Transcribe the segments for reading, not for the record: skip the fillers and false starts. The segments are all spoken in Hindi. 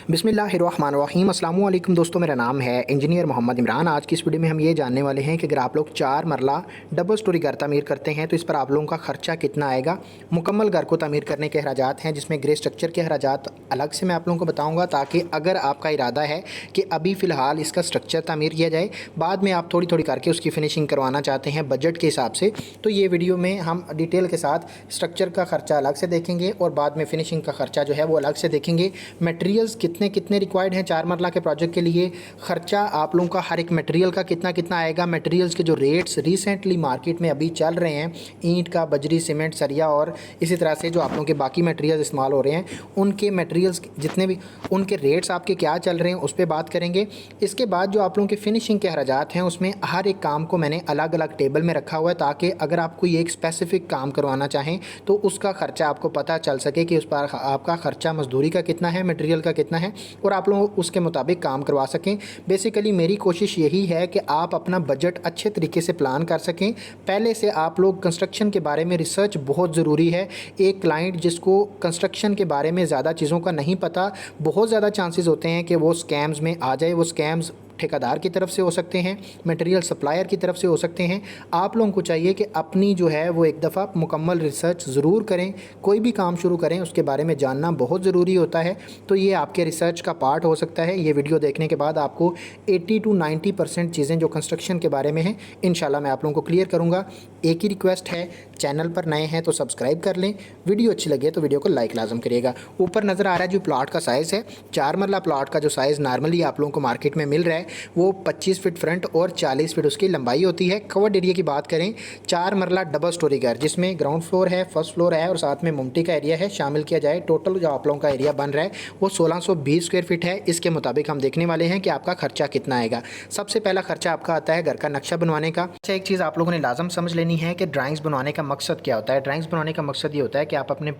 बिस्मिल्लाहिर्रहमानिर्रहीम। अस्सलाम वालेकुम दोस्तों, मेरा नाम है इंजीनियर मोहम्मद इमरान। आज की इस वीडियो में हम ये जानने वाले हैं कि अगर आप लोग 4 मरला डबल स्टोरी घर तामीर करते हैं तो इस पर आप लोगों का ख़र्चा कितना आएगा। मुकम्मल घर को तामीर करने के अखराजात हैं, जिसमें ग्रे स्ट्रक्चर के अखराजात अलग से मैं आप लोगों को बताऊँगा, ताकि अगर आपका इरादा है कि अभी फ़िलहाल इसका स्ट्रक्चर तामीर किया जाए, बाद में आप थोड़ी थोड़ी करके उसकी फ़िनिशिंग करवाना चाहते हैं बजट के हिसाब से, तो ये वीडियो में हम डिटेल के साथ स्ट्रक्चर का ख़र्चा अलग से देखेंगे और बाद में फ़िनिशिंग का ख़र्चा जो है वो अलग से देखेंगे। मटेरियल्स कितने कितने रिक्वायर्ड हैं 4 मरला के प्रोजेक्ट के लिए, ख़र्चा आप लोगों का हर एक मटेरियल का कितना कितना आएगा, मटेरियल्स के जो रेट्स रिसेंटली मार्केट में अभी चल रहे हैं, ईंट का, बजरी, सीमेंट, सरिया और इसी तरह से जो आप लोगों के बाकी मटेरियल्स इस्तेमाल हो रहे हैं उनके मटेरियल्स जितने भी उनके रेट्स आपके क्या चल रहे हैं उस पर बात करेंगे। इसके बाद जो आप लोगों के फिनिशिंग के अखराजात हैं उसमें हर एक काम को मैंने अलग अलग टेबल में रखा हुआ है, ताकि अगर आप कोई एक स्पेसिफिक काम करवाना चाहें तो उसका ख़र्चा आपको पता चल सके कि उस पर आपका ख़र्चा मजदूरी का कितना है, मटेरियल का कितना है, और आप लोग उसके मुताबिक काम करवा सकें। बेसिकली मेरी कोशिश यही है कि आप अपना बजट अच्छे तरीके से प्लान कर सकें। पहले से आप लोग कंस्ट्रक्शन के बारे में रिसर्च बहुत ज़रूरी है। एक क्लाइंट जिसको कंस्ट्रक्शन के बारे में ज़्यादा चीज़ों का नहीं पता, बहुत ज़्यादा चांसेस होते हैं कि वो स्कैम्स में आ जाए। वो स्कैम्स ठेकेदार की तरफ से हो सकते हैं, मटेरियल सप्लायर की तरफ से हो सकते हैं। आप लोगों को चाहिए कि अपनी जो है वो एक दफ़ा मुकम्मल रिसर्च ज़रूर करें। कोई भी काम शुरू करें उसके बारे में जानना बहुत ज़रूरी होता है, तो ये आपके रिसर्च का पार्ट हो सकता है। ये वीडियो देखने के बाद आपको 80 to 90% चीज़ें जो कंस्ट्रक्शन के बारे में हैं इंशाल्लाह मैं आप लोगों को क्लियर करूँगा। एक ही रिक्वेस्ट है, चैनल पर नए हैं तो सब्सक्राइब कर लें, वीडियो अच्छी लगे तो वीडियो को लाइक लाजम करिएगा। ऊपर नज़र आ रहा है जो प्लाट का साइज़ है, 4 मरला प्लाट का जो साइज़ नॉर्मली आप लोगों को मार्केट में मिल रहा है वो 25 फीट फ्रंट और 40 फीट उसकी लंबाई होती है। कवर्ड एरिया की बात करें, 4 मरला डबल स्टोरी घर जिसमें ग्राउंड फ्लोर है, फर्स्ट फ्लोर है और साथ में मुमटी का एरिया है शामिल किया जाए, टोटल जो आप लोगों का एरिया बन रहा है वो 1620 स्क्वायर फीट है। इसके मुताबिक हम देखने वाले हैं कि आपका खर्चा कितना आएगा। सबसे पहला खर्चा आपका आता है घर का नक्शा बनवाने का। अच्छा, एक चीज़ आप लोगों ने लाजम समझ लेनी है कि ड्राइंग्स बनवाने का मकसद क्या होता है। ड्राइंग्स बनवाने का मकसद ये होता है कि आप अपने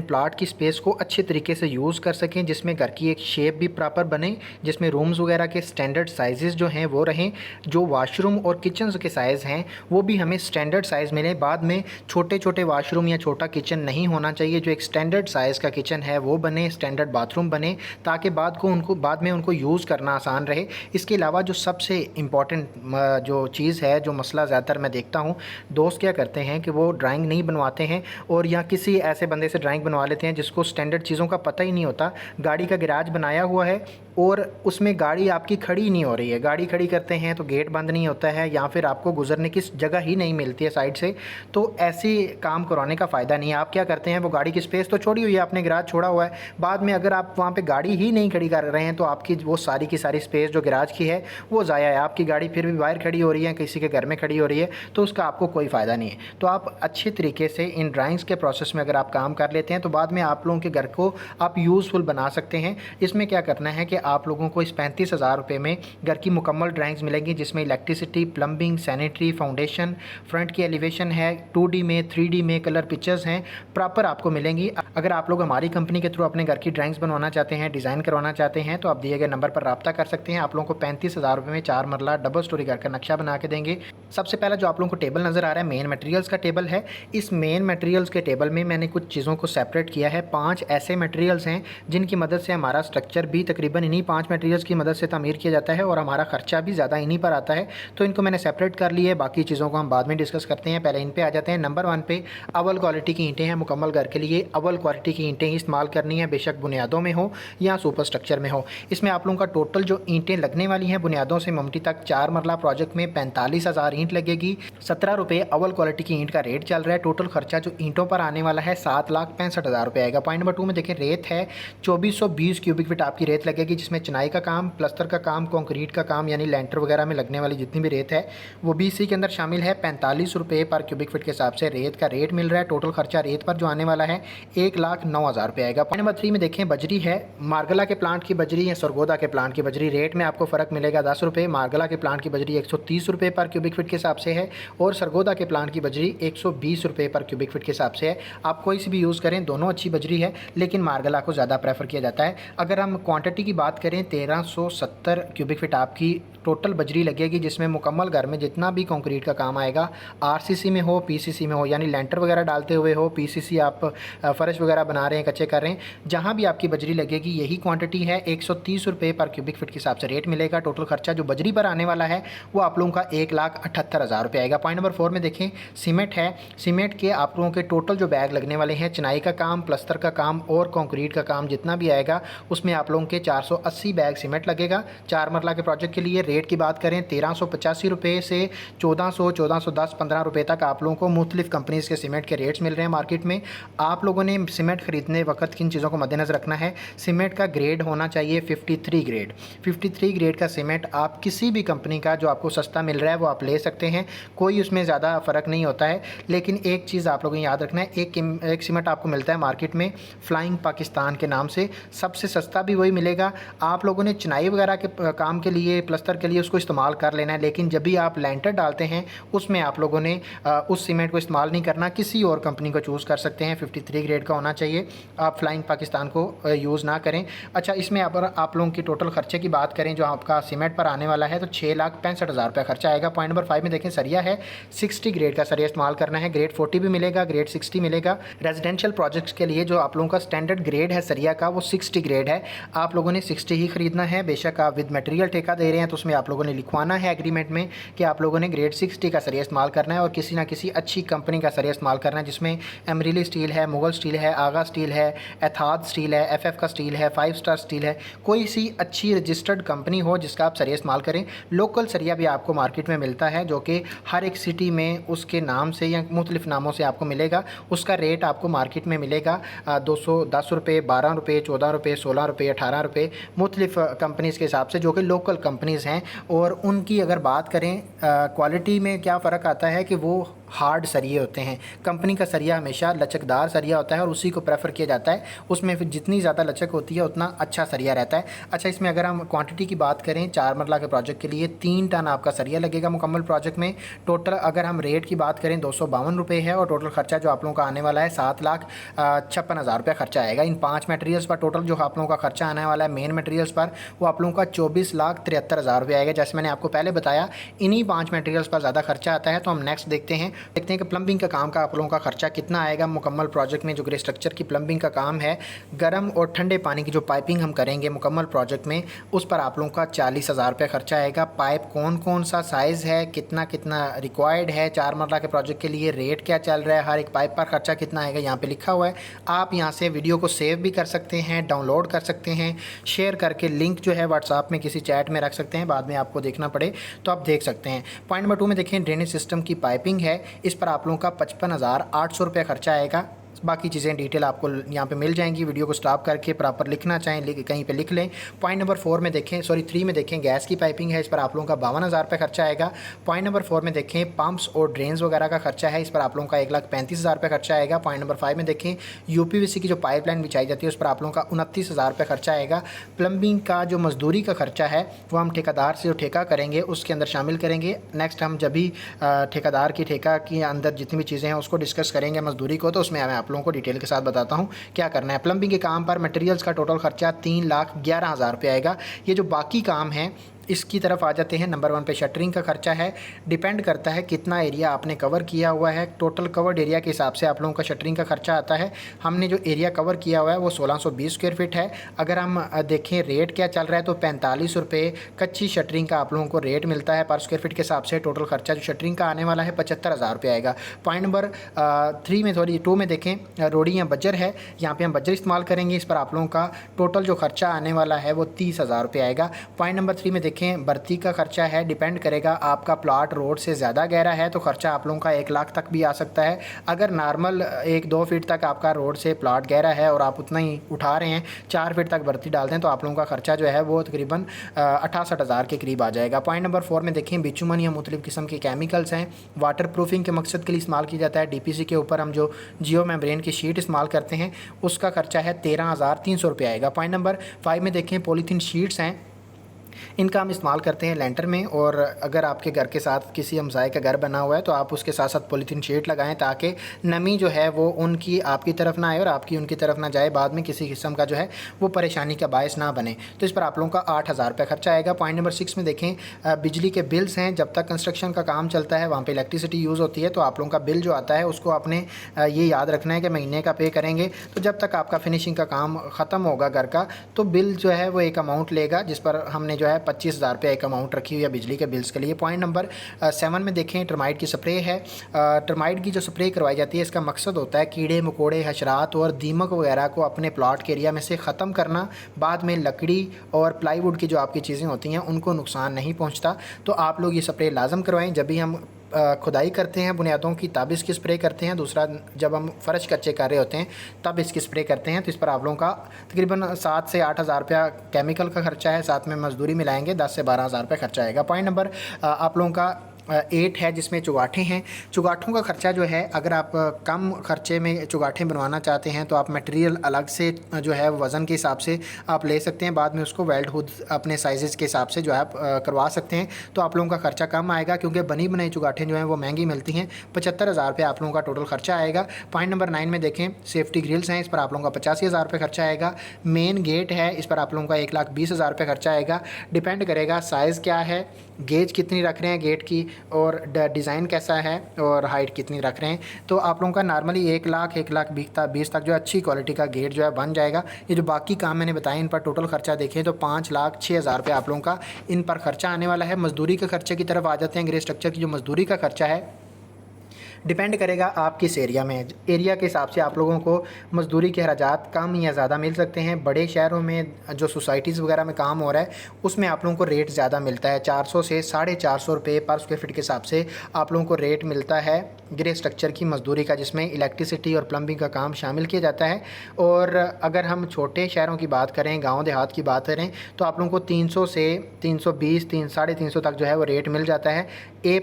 प्लाट की स्पेस को अच्छे तरीके से यूज़ कर सकें, जिसमें घर की एक शेप भी प्रॉपर बने, जिसमें रूम्स वगैरह के स्टैंडर्ड साइजेस जो हैं वो रहें, जो वाशरूम और किचन के साइज़ हैं वो भी हमें स्टैंडर्ड साइज़ मिले। बाद में छोटे छोटे वाशरूम या छोटा किचन नहीं होना चाहिए, जो एक स्टैंडर्ड साइज़ का किचन है वो बने, स्टैंडर्ड बाथरूम बने, ताकि बाद में उनको यूज़ करना आसान रहे। इसके अलावा जो सबसे इम्पॉर्टेंट जो चीज़ है, जो मसला ज़्यादातर मैं देखता हूँ दोस्त क्या करते हैं कि वो ड्राइंग नहीं बनवाते हैं और या किसी ऐसे बंदे से ड्राइंग बनवा लेते हैं जिसको स्टैंडर्ड चीज़ों का पता ही नहीं होता। गाड़ी का गैराज बनाया हुआ है और उसमें गाड़ी आपकी खड़ी नहीं हो रही है, गाड़ी खड़ी करते हैं तो गेट बंद नहीं होता है या फिर आपको गुजरने की जगह ही नहीं मिलती है साइड से, तो ऐसे काम करवाने का फ़ायदा नहीं है। आप क्या करते हैं, वो गाड़ी की स्पेस तो छोड़ी हुई है, आपने गैराज छोड़ा हुआ है, बाद में अगर आप वहाँ पे गाड़ी ही नहीं खड़ी कर रहे हैं तो आपकी वो सारी की सारी स्पेस जो गैराज की है वो ज़ाया है। आपकी गाड़ी फिर भी बाहर खड़ी हो रही है, किसी के घर में खड़ी हो रही है, तो उसका आपको कोई फ़ायदा नहीं है। तो आप अच्छे तरीके से इन ड्राइंग्स के प्रोसेस में अगर आप काम कर लेते हैं तो बाद में आप लोगों के घर को आप यूज़फुल बना सकते हैं। इसमें क्या करना है कि आप लोगों को इस 35,000 रुपये में घर की मुकम्मल ड्राइंग्स मिलेंगी, जिसमें electricity, plumbing, sanitary, foundation, front की एलिवेशन है, 2D में, 3D में, कलर पिक्चर्स हैं, प्रॉपर आपको मिलेंगी। अगर आप लोग हमारी कंपनी के थ्रू अपने घर की ड्राइंग्स बनवाना चाहते हैं, डिज़ाइन करवाना चाहते हैं, तो आप दिए गए नंबर पर रब्ता कर सकते हैं। आप लोगों को 35,000 रुपये में 4 मरला डबल स्टोरी घर का नक्शा बना के देंगे। सबसे पहला जो आप लोगों को टेबल नज़र आ रहा है मेन मटेरियल्स का टेबल है। इस मेन मटेरियल्स के टेबल में मैंने कुछ चीज़ों को सेपरेट किया है। 5 ऐसे मटेरियल्स हैं जिनकी मदद से हमारा स्ट्रक्चर भी तकरीबन इन्हीं 5 मटेरियल्स की मदद से तामीर किया जाता है और हमारा खर्चा भी ज़्यादा इन्हीं पर आता है, तो इनको मैंने सेपरेट कर लिया है। बाकी चीज़ों को हम बाद में डिस्कस करते हैं, पहले इन पे आ जाते हैं। नंबर 1 पे अव्वल क्वालिटी की ईंटें हैं। मुकम्मल घर के लिए अव्वल क्वालिटी की ईंटें ही इस्तेमाल करनी है, बेशक बुनियादों में हो या सुपर स्ट्रक्चर में हो। इसमें आप लोगों का टोटल जो ईंटें लगने वाली हैं बुनियादों से ममटी तक 4 मरला प्रोजेक्ट में 45,000 ईंट लगेगी। 17 रुपये अव्वल क्वालिटी की ईंट का रेट चल रहा है। टोटल खर्चा जो ईंटों पर आने वाला है 7,65,000 रुपये आएगा। पॉइंट नंबर 2 में देखें, रेत है 2420 क्यूबिक फीट आपकी रेत लगेगी, जिसमें चिनाई का काम, प्लस्तर का काम, कंक्रीट का काम यानी लेंटर वगैरह में लगने वाली जितनी भी रेत है वो भी इसी के अंदर शामिल है। 45 रुपये पर क्यूबिक फीट के हिसाब से रेत का रेट मिल रहा है। टोटल खर्चा रेत पर जो आने वाला है 1,09,000 रुपये आएगा। पॉइंट नंबर 3 में देखें, बजरी है। मारगला के प्लांट की बजरी या सरगोदा के प्लांट की बजरी, रेट में आपको फ़र्क मिलेगा 10 रुपये। मारगला के प्लांट की बजरी 130 रुपये पर क्यूबिक फीट के हिसाब से है और सरगोदा के प्लांट की बजरी 120 रुपये पर क्यूबिक फीट के हिसाब से है। आप कोई सी भी यूज़ करें, दोनों अच्छी बजरी है, लेकिन मारगला को ज़्यादा प्रेफर किया जाता है। अगर हम क्वांटिटी की बात बात करें 1370 क्यूबिक फीट आपकी टोटल बजरी लगेगी, जिसमें मुकम्मल घर में जितना भी कंक्रीट का काम आएगा, आरसीसी में हो, पीसीसी में हो, यानी लेंटर वगैरह डालते हुए हो, पीसीसी आप फर्श वगैरह बना रहे हैं, कच्चे कर रहे हैं, जहाँ भी आपकी बजरी लगेगी यही क्वांटिटी है। 130 रुपये पर क्यूबिक फीट के हिसाब से रेट मिलेगा। टोटल खर्चा जो बजरी पर आने वाला है वो आप लोगों का 1,78,000 रुपये आएगा। पॉइंट नंबर 4 में देखें सीमेंट है। सीमेंट के आप लोगों के टोटल जो बैग लगने वाले हैं, चिनाई का काम, प्लस्तर का काम और कंक्रीट का काम जितना भी आएगा उसमें आप लोगों के 480 बैग सीमेंट लगेगा 4 मरला के प्रोजेक्ट के लिए। रेट की बात करें 1385 रुपये से 1400, 1410, 15 रुपये तक आप लोगों को मुख्तलिफ कंपनीज़ के सीमेंट के रेट्स मिल रहे हैं मार्केट में। आप लोगों ने सीमेंट खरीदने वक्त किन चीज़ों को मद्देनज़र रखना है, सीमेंट का ग्रेड होना चाहिए 53 ग्रेड। 53 ग्रेड का सीमेंट आप किसी भी कंपनी का जो आपको सस्ता मिल रहा है वो आप ले सकते हैं, कोई उसमें ज़्यादा फ़र्क नहीं होता है। लेकिन एक चीज़ आप लोगों को याद रखना है, एक सीमेंट आपको मिलता है मार्केट में फ्लाइंग पाकिस्तान के नाम से, सबसे सस्ता भी वही मिलेगा। आप लोगों ने चिनाई वगैरह के काम के लिए, प्लस्तर के लिए उसको इस्तेमाल कर लेना है, लेकिन जब भी आप लेंटर डालते हैं उसमें आप लोगों ने उस सीमेंट को इस्तेमाल नहीं करना, किसी और कंपनी को चूज़ कर सकते हैं। 53 ग्रेड का होना चाहिए, आप फ्लाइंग पाकिस्तान को यूज़ ना करें। अच्छा, इसमें अगर आप लोगों की टोटल खर्चे की बात करें जो आपका सीमेंट पर आने वाला है तो 6,65,000 रुपये खर्चा आएगा। पॉइंट नंबर 5 में देखें सरिया है। 60 ग्रेड का सरिया इस्तेमाल करना है, ग्रेड 40 भी मिलेगा, ग्रेड 60 मिलेगा। रेजिडेंशियल प्रोजेक्ट्स के लिए जो आप लोगों का स्टैंडर्ड ग्रेड है सरिया का वो 60 ग्रेड है, आप लोगों ने 60 ही खरीदना है। बेशक आप विद मटेरियल ठेका दे रहे हैं तो उसमें आप लोगों ने लिखवाना है एग्रीमेंट में कि आप लोगों ने ग्रेड 60 का सरिया इस्तेमाल करना है और किसी ना किसी अच्छी कंपनी का सरिया इस्तेमाल करना है, जिसमें एमरिली स्टील है, मुगल स्टील है, आगा स्टील है, एथाद स्टील है, एफएफ का स्टील है, 5 स्टार स्टील है। कोई सी अच्छी रजिस्टर्ड कंपनी हो जिसका आप सरिया इस्तेमाल करें। लोकल सरिया भी आपको मार्केट में मिलता है जो कि हर एक सिटी में उसके नाम से या मुख्तलिफ नामों से आपको मिलेगा। उसका रेट आपको मार्केट में मिलेगा 210 रुपये, 12 रुपये, 14 रुपये, 16 रुपये, 18 रुपये, मुख्तलिफ कंपनीज़ के हिसाब से जो कि लोकल कंपनीज़ हैं। और उनकी अगर बात करें क्वालिटी में क्या फ़र्क आता है कि वो हार्ड सरिये होते हैं। कंपनी का सरिया हमेशा लचकदार सरिया होता है और उसी को प्रेफर किया जाता है, उसमें फिर जितनी ज़्यादा लचक होती है उतना अच्छा सरिया रहता है। अच्छा, इसमें अगर हम क्वांटिटी की बात करें 4 मरला के प्रोजेक्ट के लिए 3 टन आपका सरिया लगेगा मुकम्मल प्रोजेक्ट में। टोटल अगर हम रेट की बात करें 252 रुपये है और टोटल खर्चा जो आप लोगों का आने वाला है 7,56,000 रुपये खर्चा आएगा। इन 5 मटेरियल्स पर टोटल जो आप लोगों का खर्चा आने वाला है मेन मटेरियल्स पर वो आप लोगों का 24,73,000 रुपये आएगा। जैसे मैंने आपको पहले बताया इन्हीं 5 मटेरियल्स पर ज़्यादा खर्चा आता है। तो हम नेक्स्ट देखते हैं कि प्लम्बिंग का काम का आप लोगों का खर्चा कितना आएगा मुकम्मल प्रोजेक्ट में। जो ग्रे स्ट्रक्चर की प्लम्बिंग का काम है, गर्म और ठंडे पानी की जो पाइपिंग हम करेंगे मुकम्मल प्रोजेक्ट में, उस पर आप लोगों का 40,000 रुपये खर्चा आएगा। पाइप कौन कौन सा साइज़ है, कितना कितना रिक्वायर्ड है 4 मरला के प्रोजेक्ट के लिए, रेट क्या चल रहा है, हर एक पाइप पर खर्चा कितना आएगा यहाँ पे लिखा हुआ है। आप यहाँ से वीडियो को सेव भी कर सकते हैं, डाउनलोड कर सकते हैं, शेयर करके लिंक जो है व्हाट्सएप में किसी चैट में रख सकते हैं, बाद में आपको देखना पड़े तो आप देख सकते हैं। पॉइंट नंबर 2 में देखें ड्रेनेज सिस्टम की पाइपिंग है, इस पर आप लोगों का 55,800 रुपये खर्चा आएगा। बाकी चीज़ें डिटेल आपको यहाँ पे मिल जाएंगी। वीडियो को स्टॉप करके प्रॉपर लिखना चाहें कहीं पे लिख लें। पॉइंट नंबर 4 में देखें 3 में देखें गैस की पाइपिंग है, इस पर आप लोगों का 52,000 रुपये खर्चा आएगा। पॉइंट नंबर 4 में देखें पंप्स और ड्रेन्स वगैरह का खर्चा है, इस पर आप लोगों का 1,35,000 रुपये खर्चा आएगा। पॉइंट नंबर 5 में देखें यूपीवीसी की जो पाइपलाइन बिछाई जाती है उस पर आप लोगों का 29,000 रुपये खर्चा आएगा। प्लम्बिंग का जो मजदूरी का खर्चा है वो हम ठेकेदार से जो ठेका करेंगे उसके अंदर शामिल करेंगे। नेक्स्ट हम जब भी ठेकेदार की ठेका के अंदर जितनी भी चीज़ें हैं उसको डिस्कस करेंगे मजदूरी को, तो उसमें मैं आप लोगों को डिटेल के साथ बताता हूं क्या करना है। प्लम्बिंग के काम पर मटेरियल्स का टोटल खर्चा 3,11,000 रुपये आएगा। ये जो बाकी काम है इसकी तरफ आ जाते हैं। नंबर 1 पे शटरिंग का खर्चा है, डिपेंड करता है कितना एरिया आपने कवर किया हुआ है, टोटल कवर्ड एरिया के हिसाब से आप लोगों का शटरिंग का खर्चा आता है। हमने जो एरिया कवर किया हुआ है वो 1620 स्क्वायर फीट है। अगर हम देखें रेट क्या चल रहा है तो 45 रुपये कच्ची शटरिंग का आप लोगों को रेट मिलता है पर स्क्वायर फीट के हिसाब से। टोटल खर्चा जो शटरिंग का आने वाला है 75,000 रुपये आएगा। पॉइंट नंबर 2 में देखें रोडी या बजर है, यहाँ पर हम बजर इस्तेमाल करेंगे, इस पर आप लोगों का टोटल जो खर्चा आने वाला है वो 30,000 रुपये आएगा। पॉइंट नंबर 3 में देखें भर्ती का खर्चा है, डिपेंड करेगा आपका प्लाट रोड से ज़्यादा गहरा है तो खर्चा आप लोगों का 1 लाख तक भी आ सकता है। अगर नॉर्मल 1-2 फीट तक आपका रोड से प्लाट गहरा है और आप उतना ही उठा रहे हैं 4 फीट तक भर्ती डाल दें तो आप लोगों का खर्चा जो है वो तकरीबन 68,000 के करीब आ जाएगा। पॉइंट नंबर 4 में देखें बिचुमन या मुख्तलिफ किस्म के केमिकल्स हैं, वाटर प्रूफिंग के मकसद के लिए इस्तेमाल किया जाता है। डीपीसी के ऊपर हम जो जियो मेम्ब्रेन की शीट इस्तेमाल करते हैं उसका खर्चा है 13,300 रुपये आएगा। पॉइंट नंबर 5 में देखें पॉलीथीन शीट्स हैं, इनका हम इस्तेमाल करते हैं लेंटर में। और अगर आपके घर के साथ किसी हमसाए का घर बना हुआ है तो आप उसके साथ साथ पॉलीथीन शीट लगाएं ताकि नमी जो है वो उनकी आपकी तरफ ना आए और आपकी उनकी तरफ ना जाए, बाद में किसी किस्म का जो है वो परेशानी का बायस ना बने। तो इस पर आप लोगों का 8,000 रुपये खर्चा आएगा। पॉइंट नंबर 6 में देखें, बिजली के बिल्स हैं। जब तक कंस्ट्रक्शन का काम चलता है वहाँ पर इलेक्ट्रिसिटी यूज़ होती है, तो आप लोगों का बिल जो आता है उसको आपने ये याद रखना है कि महीने का पे करेंगे। तो जब तक आपका फिनिशिंग का काम ख़त्म होगा घर का, तो बिल जो है वो एक अमाउंट लेगा जिस पर हमने जो है 25,000 रुपये एक अमाउंट रखी हुई है बिजली के बिल्स के लिए। पॉइंट नंबर 7 में देखें, टर्माइट की स्प्रे है। टर्माइट की जो स्प्रे करवाई जाती है, इसका मकसद होता है कीड़े मकोड़े, हशरात और दीमक वगैरह को अपने प्लॉट के एरिया में से ख़त्म करना। बाद में लकड़ी और प्लाईवुड की जो आपकी चीज़ें होती हैं उनको नुकसान नहीं पहुँचता। तो आप लोग ये स्प्रे लाजम करवाएँ जब भी हम खुदाई करते हैं बुनियादों की, तब इसकी स्प्रे करते हैं। दूसरा, जब हम फ़र्श कच्चे कर रहे होते हैं तब इसकी स्प्रे करते हैं। तो इस पर आप लोगों का तकरीबन 7 से 8,000 रुपया केमिकल का खर्चा है, साथ में मजदूरी मिलाएंगे 10 से 12,000 रुपये खर्चा आएगा। पॉइंट नंबर आप लोगों का 8 है, जिसमें चुगाठें हैं। चुगाठों का ख़र्चा जो है, अगर आप कम ख़र्चे में चुगाठें बनवाना चाहते हैं तो आप मटेरियल अलग से जो है वज़न के हिसाब से आप ले सकते हैं, बाद में उसको वेल्ड खुद अपने साइज़ के हिसाब से जो है आप करवा सकते हैं। तो आप लोगों का ख़र्चा कम आएगा, क्योंकि बनी बनाई चुगाठें जो हैं वो महंगी मिलती हैं। 75,000 रुपये आप लोगों का टोटल ख़र्चा आएगा। पॉइंट नंबर 9 में देखें, सेफ्टी ग्रिल्स हैं, इस पर आप लोगों का 85,000 रुपये खर्चा आएगा। मेन गेट है, इस पर आप लोगों का 1,20,000 रुपये खर्चा आएगा। डिपेंड करेगा साइज़ क्या है, गेज कितनी रख रहे हैं गेट की, और डिज़ाइन कैसा है, और हाइट कितनी रख रहे हैं। तो आप लोगों का नॉर्मली 1,20,000 तक जो अच्छी क्वालिटी का गेट जो है बन जाएगा। ये जो बाकी काम मैंने बताए, इन पर टोटल खर्चा देखें तो 5,06,000 रुपये आप लोगों का इन पर खर्चा आने वाला है। मजदूरी के खर्चे की तरफ आ जाते हैं। ग्रे स्ट्रक्चर की जो मजदूरी का खर्चा है, डिपेंड करेगा आप किस एरिया में। एरिया के हिसाब से आप लोगों को मजदूरी के अखराजात कम या ज़्यादा मिल सकते हैं। बड़े शहरों में जो सोसाइटीज़ वगैरह में काम हो रहा है उसमें आप लोगों को रेट ज़्यादा मिलता है। 400 से 450 रुपये पर स्क्वायर फीट के हिसाब से आप लोगों को रेट मिलता है ग्रे स्ट्रक्चर की मजदूरी का, जिसमें इलेक्ट्रिसिटी और प्लम्बिंग का काम शामिल किया जाता है। और अगर हम छोटे शहरों की बात करें, गाँव देहात की बात करें, तो आप लोगों को 300 से 320, 350 तक जो है वो रेट मिल जाता है A+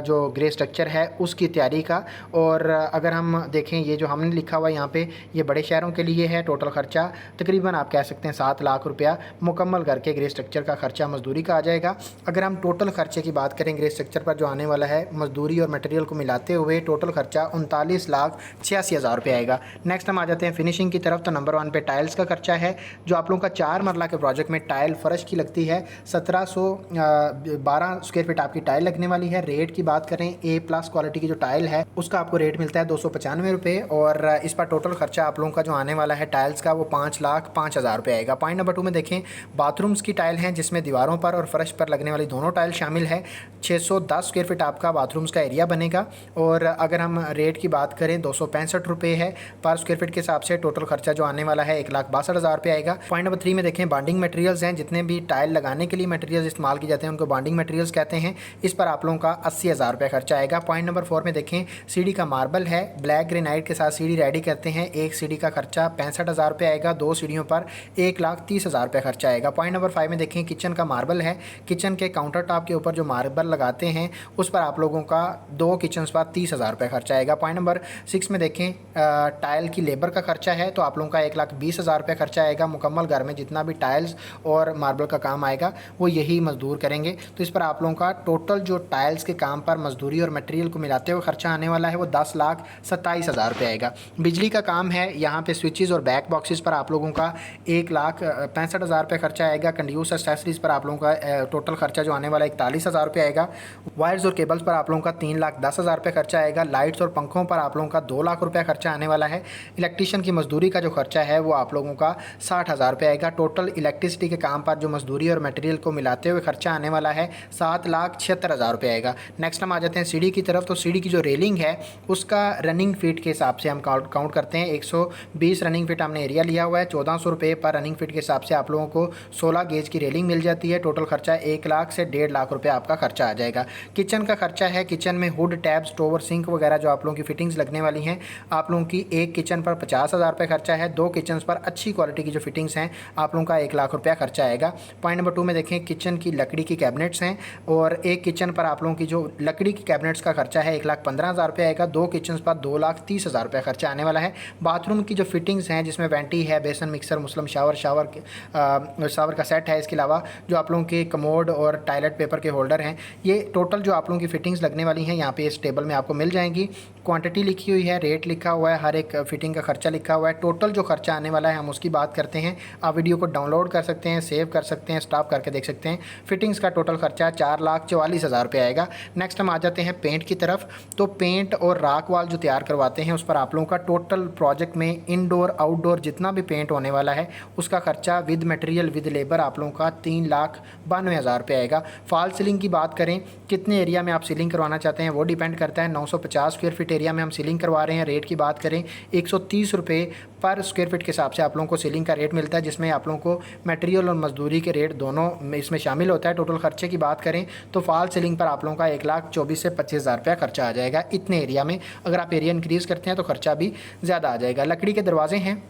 जो ग्रे स्ट्रक्चर है उसकी तैयारी का। और अगर हम देखें, ये जो हमने लिखा हुआ है यहाँ पे, ये बड़े शहरों के लिए है। टोटल ख़र्चा तकरीबन आप कह सकते हैं 7 लाख रुपया मुकम्मल करके ग्रे स्ट्रक्चर का ख़र्चा मजदूरी का आ जाएगा। अगर हम टोटल ख़र्चे की बात करें ग्रे स्ट्रक्चर पर जो आने वाला है मजदूरी और मटेरियल को मिलाते हुए, टोटल ख़र्चा 39,86,000 रुपये आएगा। नेक्स्ट हम आ जाते हैं फिनिशिंग की तरफ। तो नंबर 1 पे टाइल्स का खर्चा है, जो आप लोगों का 4 मरला के प्रोजेक्ट में टाइल फ़र्श की लगती है। 1712 स्क्वायर फीट आपकी टाइल लगने वाली है। रेट की बात करें, A+ क्वालिटी की जो टाइल है उसका आपको रेट मिलता है 295 रुपये। और इस पर टोटल खर्चा आप लोगों का जो आने वाला है टाइल्स का, वो 5,05,000 रुपये आएगा। पॉइंट नंबर 2 में देखें, बाथरूम्स की टाइल हैं, जिसमें दीवारों पर और फर्श पर लगने वाली दोनों टाइल शामिल है। 610 स्क्वायर फीट आपका बाथरूम्स का एरिया बनेगा। और अगर हम रेट की बात करें, 265 रुपये है पर स्क्वायर फीट के हिसाब से। टोटल खर्चा जो आने वाला है 1,62,000 रुपये आएगा। पॉइंट नंबर 3 में देखें, बॉन्डिंग मटेरियल्स हैं, जितने भी टाइल लगाने के लिए मटेरियल्स इस्तेमाल किए जाते हैं उनको बॉन्डिंग मटेरियल्स कहते हैं। इस पर आप लोगों का 80,000 रुपये खर्चा आएगा। पॉइंट नंबर 4 में देखें, सीढ़ी का मार्बल है, ब्लैक ग्रेनाइट के साथ सीढ़ी रेडी करते हैं। एक सीढ़ी का खर्चा 65,000 रुपये आएगा। 2 सीढ़ियों पर 1,30,000 रुपये खर्चा आएगा। पॉइंट नंबर 5 में देखें, किचन का मार्बल है, किचन के काउंटर टॉप के ऊपर जो मार्बल लगाते हैं उस पर आप लोगों का 2 किचन पर 30,000 रुपये खर्चा आएगा। पॉइंट नंबर 6 में देखें, टाइल की लेबर का खर्चा है, तो आप लोगों का 1,20,000 रुपये खर्चा आएगा। मुकम्मल घर में जितना भी टाइल्स और मार्बल का काम आएगा वो यही मजदूर करेंगे। तो इस पर आप लोगों का टोटल जो टाइल्स के काम पर मजदूरी और मटेरियल को मिलाते हुए खर्चा आने वाला है वो 10,27,000 रुपये आएगा। बिजली का काम है, यहाँ पे स्विचेस और बैक बॉक्सेस पर आप लोगों का 1,65,000 रुपये खर्चा आएगा। कंड्यूस एक्सेसरीज पर आप लोगों का टोटल खर्चा जो आने वाला है 41,000 रुपये आएगा। वायर्स और केबल्स पर आप लोगों का 3,10,000 रुपये खर्चा आएगा। लाइट्स और पंखों पर आप लोगों का 2 लाख रुपये खर्चा आने वाला है। इलेक्ट्रीशियन की मजदूरी का जो खर्चा है वो आप लोगों का 60,000 रुपये आएगा। टोटल इलेक्ट्रिसिटी के काम पर जो मजदूरी और मटेरियल को मिलाते हुए खर्चा आने वाला है 7,76,000 रुपये आएगा। नेक्स्ट हम आ जाते हैं सीढ़ी की तरफ। तो सीढ़ी की जो रेलिंग है उसका रनिंग फीट के हिसाब से हम काउंट करते हैं। 120 रनिंग फीट हमने एरिया लिया हुआ है। 1,400 रुपये पर रनिंग फीट के हिसाब से आप लोगों को 16 गेज की रेलिंग मिल जाती है। टोटल खर्चा 1 लाख से 1.5 लाख रुपये आपका खर्चा आ जाएगा। किचन का खर्चा है, किचन में हुड, टैब, स्टोवर, सिंक वगैरह जो आप लोगों की फिटिंग्स लगने वाली हैं, आप लोगों की एक किचन पर 50,000 रुपये खर्चा है। 2 किचन पर अच्छी क्वालिटी की जो फिटिंग्स हैं आप लोगों का 1 लाख रुपया खर्चा आएगा। पॉइंट नंबर 2 में देखें, किचन की लकड़ी की कैबिनेट्स हैं, और एक किचन पर आप लोगों की जो लकड़ी की कैबिनेट्स का खर्चा है 15,000 आएगा। 2 किचन पर 2,30,000 खर्चा आने वाला है। बाथरूम की जो फिटिंग्स हैं जिसमें वेंटी है, बेसन, मिक्सर, मुस्लिम शावर का सेट है, इसके अलावा जो आप लोगों के कमोड और टॉयलेट पेपर के होल्डर हैं, ये टोटल जो आप लोगों की फिटिंग्स लगने वाली हैं यहाँ पे इस टेबल में आपको मिल जाएंगी। क्वांटिटी लिखी हुई है, रेट लिखा हुआ है, हर एक फिटिंग का खर्चा लिखा हुआ है। टोटल जो खर्चा आने वाला है हम उसकी बात करते हैं। आप वीडियो को डाउनलोड कर सकते हैं, सेव कर सकते हैं, स्टॉप करके देख सकते हैं। फिटिंग्स का टोटल खर्चा 4,44,000 आएगा। नेक्स्ट हम आ जाते हैं पेंट की तरफ। तो पेंट और राख वाल जो तैयार करवाते हैं उस पर आप लोगों का टोटल प्रोजेक्ट में इनडोर आउटडोर जितना भी पेंट होने वाला है उसका खर्चा विद मटेरियल विद लेबर आप लोगों का 3,92,000 आएगा। फॉल सीलिंग की बात करें, कितने एरिया में आप सीलिंग करवाना चाहते हैं वो डिपेंड करता है। 950 स्क्वायर फीट एरिया में हम सीलिंग करवा रहे हैं। रेट की बात करें 130 रुपये पर स्क्वायर फीट के हिसाब से आप लोगों को सीलिंग का रेट मिलता है, जिसमें आप लोगों को मटेरियल और मजदूरी के रेट दोनों इसमें शामिल होता है। टोटल खर्चे की बात करें तो फॉल सीलिंग पर आप लोगों का 1,24,000 से 25,000 खर्चा आ जाएगा इतने एरिया में। अगर आप एरिया इंक्रीज़ करते हैं तो खर्चा भी ज़्यादा आ जाएगा। लकड़ी के दरवाजे हैं,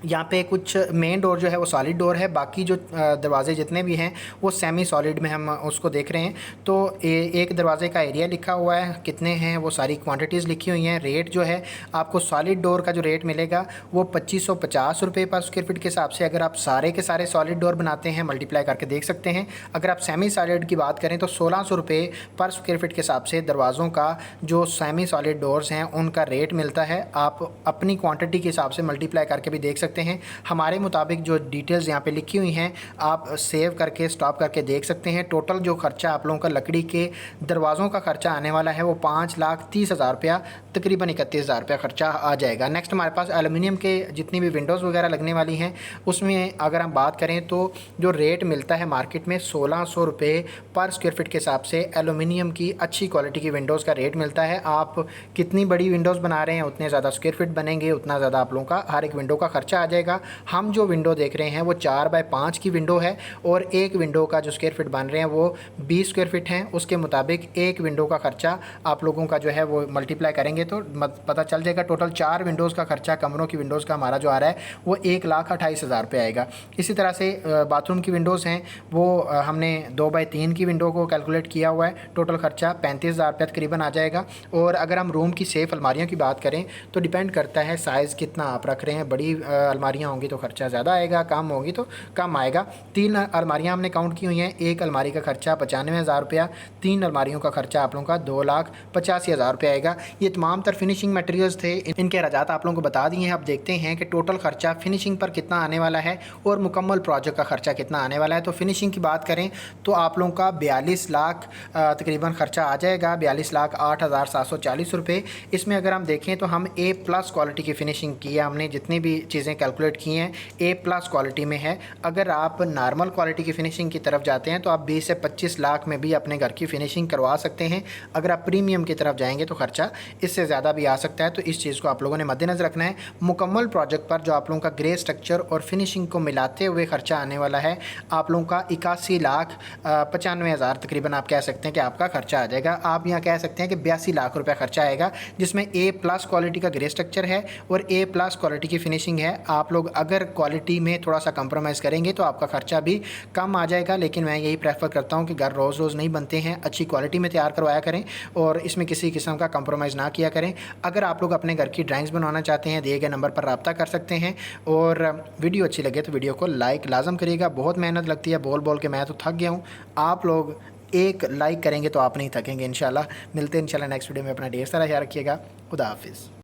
यहाँ पे कुछ मेन डोर जो है वो सॉलिड डोर है, बाकी जो दरवाजे जितने भी हैं वो सेमी सॉलिड में हम उसको देख रहे हैं। तो एक दरवाजे का एरिया लिखा हुआ है, कितने हैं वो सारी क्वांटिटीज़ लिखी हुई हैं। रेट जो है आपको सॉलिड डोर का जो रेट मिलेगा वो 2,550 रुपये पर स्क्वायर फीट के हिसाब से। अगर आप सारे के सारे सॉलिड डोर बनाते हैं मल्टीप्लाई करके देख सकते हैं। अगर आप सेमी सॉलिड की बात करें तो 1,600 रुपये पर स्क्वायर फीट के हिसाब से दरवाज़ों का जो सेमी सॉलिड डोर्स हैं उनका रेट मिलता है। आप अपनी क्वान्टिटी के हिसाब से मल्टीप्लाई करके भी देख सकते हैं। हमारे मुताबिक जो डिटेल्स यहाँ पे लिखी हुई हैं आप सेव करके स्टॉप करके देख सकते हैं। टोटल जो खर्चा आप लोगों का लकड़ी के दरवाज़ों का खर्चा आने वाला है वो 5,30,000 तकरीबन 31,000 खर्चा आ जाएगा। नेक्स्ट हमारे पास एलुमिनियम के जितनी भी विंडोज़ वगैरह लगने वाली हैं उसमें अगर हम बात करें तो जो रेट मिलता है मार्केट में 1,600 रुपये पर स्क्वायर फीट के हिसाब से एलुमिनियम की अच्छी क्वालिटी की विंडोज़ का रेट मिलता है। आप कितनी बड़ी विंडोज़ बना रहे हैं उतने ज़्यादा स्क्वायर फीट बनेंगे, उतना ज़्यादा आप लोगों का हर एक विंडो का खर्चा आ जाएगा। हम जो विंडो देख रहे हैं वो 4x5 की विंडो है और एक विंडो का जो स्क्वायर फीट बन रहे हैं वो 20 स्क्वायर फीट हैं। उसके मुताबिक एक विंडो का खर्चा आप लोगों का जो है वो मल्टीप्लाई करेंगे तो पता चल जाएगा। टोटल 4 विंडोज़ का खर्चा कमरों की विंडोज़ का हमारा जो आ रहा है वो 1,28,000 आएगा। इसी तरह से बाथरूम की विंडोज़ हैं वो हमने 2x3 की विंडो को कैलकुलेट किया हुआ है। टोटल खर्चा 35,000 तकरीबन आ जाएगा। और अगर हम रूम की सेफ़ अलमारियों की बात करें तो डिपेंड करता है साइज़ कितना आप रख रहे हैं। बड़ी अलमारियाँ होंगी तो खर्चा ज़्यादा आएगा, कम होगी तो कम आएगा। 3 अलमारियाँ हमने काउंट की हुई हैं। एक अलमारी का खर्चा 95,000, 3 अलमारियों का खर्चा आप लोगों का 2,85,000 आएगा। ये तमाम तर फिनिशिंग मटेरियल्स थे, इनके अखराजात आप लोगों को बता दिए हैं। अब देखते हैं कि टोटल खर्चा फिनिशिंग पर कितना आने वाला है और मुकम्मल प्रोजेक्ट का खर्चा कितना आने वाला है। तो फिनिशिंग की बात करें तो आप लोगों का 42 लाख तकरीबन खर्चा आ जाएगा, 42,08,740 रुपये। इसमें अगर हम देखें तो हम A+ क्वालिटी की फ़िनिशिंग की है हमने, जितनी भी चीज़ें कैलकुलेट की हैं A+ क्वालिटी में है। अगर आप नॉर्मल क्वालिटी की फ़िनिशिंग की तरफ जाते हैं तो आप 20 से 25 लाख में भी अपने घर की फ़िनिशिंग करवा सकते हैं। अगर आप प्रीमियम की तरफ जाएंगे तो खर्चा इससे ज़्यादा भी आ सकता है। तो इस चीज़ को आप लोगों ने मद्देनज़र रखना है। मुकम्मल प्रोजेक्ट पर जो आप लोगों का ग्रे स्ट्रक्चर और फिनिशिंग को मिलाते हुए खर्चा आने वाला है आप लोगों का 81,95,000 तकरीबन आप कह सकते हैं कि आपका खर्चा आ जाएगा। आप यहाँ कह सकते हैं कि 82 लाख रुपये खर्चा आएगा, जिसमें A+ क्वालिटी का ग्रे स्ट्रक्चर है और A+ क्वालिटी की फ़िनिशिंग है। आप लोग अगर क्वालिटी में थोड़ा सा कंप्रोमाइज़ करेंगे तो आपका खर्चा भी कम आ जाएगा। लेकिन मैं यही प्रेफर करता हूँ कि घर रोज़ रोज़ नहीं बनते हैं, अच्छी क्वालिटी में तैयार करवाया करें और इसमें किसी किस्म का कंप्रोमाइज़ ना किया करें। अगर आप लोग अपने घर की ड्राइंग्स बनवाना चाहते हैं दिए गए नंबर पर रब्ता कर सकते हैं। और वीडियो अच्छी लगे तो वीडियो को लाइक लाजम करिएगा। बहुत मेहनत लगती है, बोल बोल के मैं तो थक गया हूँ। आप लोग एक लाइक करेंगे तो आप नहीं थकेंगे इंशाल्लाह। मिलते हैं इंशाल्लाह नेक्स्ट वीडियो में। अपना ढेर सारा ख्याल रखिएगा। खुदा हाफिज़।